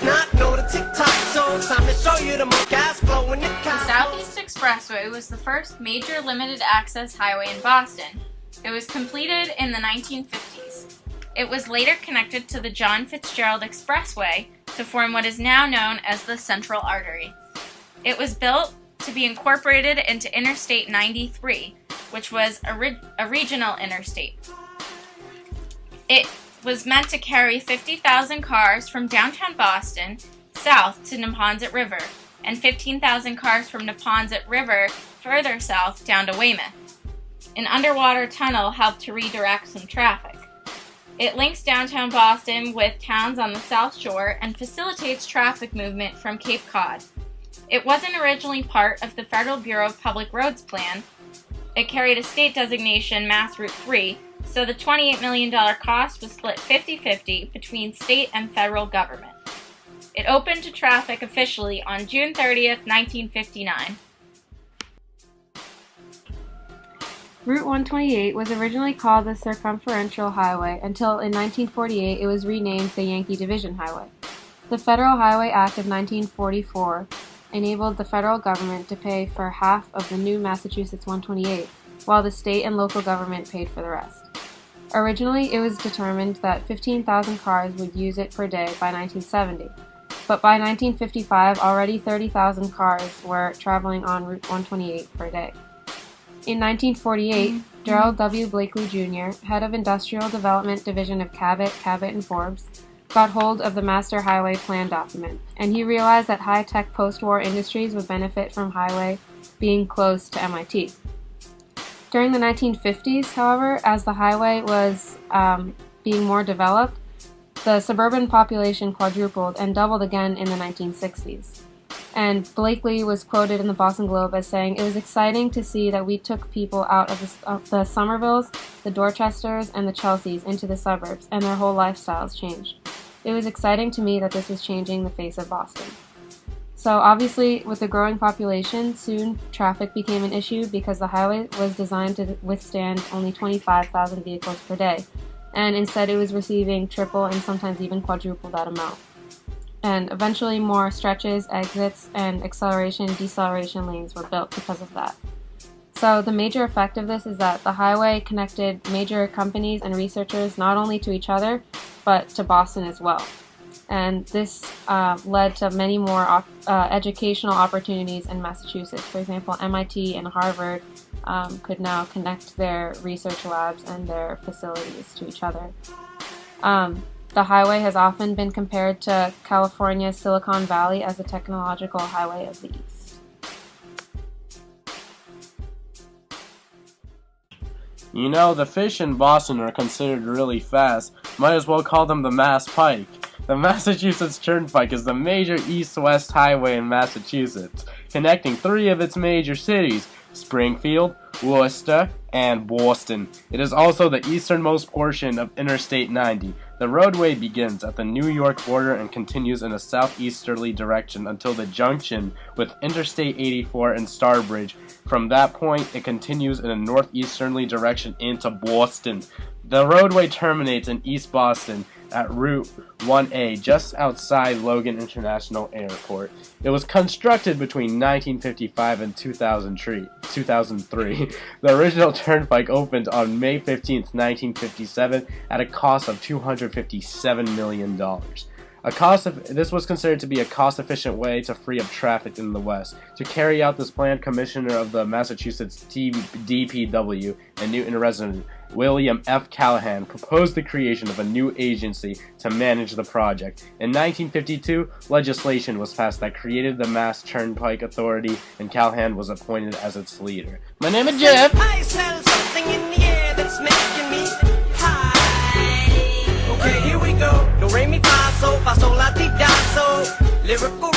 not know the tick-tock, so it's time to show you the more gas flowing the The Southeast Expressway was the first major limited-access highway in Boston. It was completed in the 1950s. It was later connected to the John Fitzgerald Expressway to form what is now known as the Central Artery. It was built to be incorporated into Interstate 93, which was a regional interstate. It was meant to carry 50,000 cars from downtown Boston south to Neponset River, and 15,000 cars from Neponset River further south down to Weymouth. An underwater tunnel helped to redirect some traffic. It links downtown Boston with towns on the South Shore and facilitates traffic movement from Cape Cod. It wasn't originally part of the Federal Bureau of Public Roads plan. It carried a state designation, Mass Route 3, so the $28 million cost was split 50-50 between state and federal government. It opened to traffic officially on June 30th, 1959. Route 128 was originally called the Circumferential Highway until in 1948 it was renamed the Yankee Division Highway. The Federal Highway Act of 1944 enabled the federal government to pay for half of the new Massachusetts 128, while the state and local government paid for the rest. Originally, it was determined that 15,000 cars would use it per day by 1970, but by 1955 already 30,000 cars were traveling on Route 128 per day. In 1948, Gerald W. Blakely Jr., head of Industrial Development Division of Cabot, & Forbes, got hold of the Master Highway Plan document, and he realized that high-tech post-war industries would benefit from highway being close to MIT. During the 1950s, however, as the highway was being more developed, the suburban population quadrupled and doubled again in the 1960s. And Blakely was quoted in the Boston Globe as saying, "It was exciting to see that we took people out of the Somervilles, the Dorchesters, and the Chelseas into the suburbs, and their whole lifestyles changed. It was exciting to me that this was changing the face of Boston." So obviously, with the growing population, soon traffic became an issue because the highway was designed to withstand only 25,000 vehicles per day, and instead it was receiving triple and sometimes even quadruple that amount. And eventually more stretches, exits, and acceleration-deceleration lanes were built because of that. So the major effect of this is that the highway connected major companies and researchers not only to each other, but to Boston as well. And this led to many more educational opportunities in Massachusetts. For example, MIT and Harvard could now connect their research labs and their facilities to each other. The highway has often been compared to California's Silicon Valley as the technological highway of the East. You know, the fish in Boston are considered really fast. Might as well call them the Mass Pike. The Massachusetts Turnpike is the major east-west highway in Massachusetts, connecting three of its major cities, Springfield, Worcester, and Boston. It is also the easternmost portion of Interstate 90. The roadway begins at the New York border and continues in a southeasterly direction until the junction with Interstate 84 and Starbridge. From that point, it continues in a northeasterly direction into Boston. The roadway terminates in East Boston at Route 1A, just outside Logan International Airport. It was constructed between 1955 and 2003. The original turnpike opened on May 15, 1957, at a cost of $257 million. This was considered to be a cost-efficient way to free up traffic in the West. To carry out this plan, Commissioner of the Massachusetts DPW and Newton resident William F. Callahan proposed the creation of a new agency to manage the project. In 1952, legislation was passed that created the Mass Turnpike Authority, and Callahan was appointed as its leader. My name is Jeff. I smell something in the air that's making me high. Okay, here we go. Do re mi fa sol la ti da so. Lyrical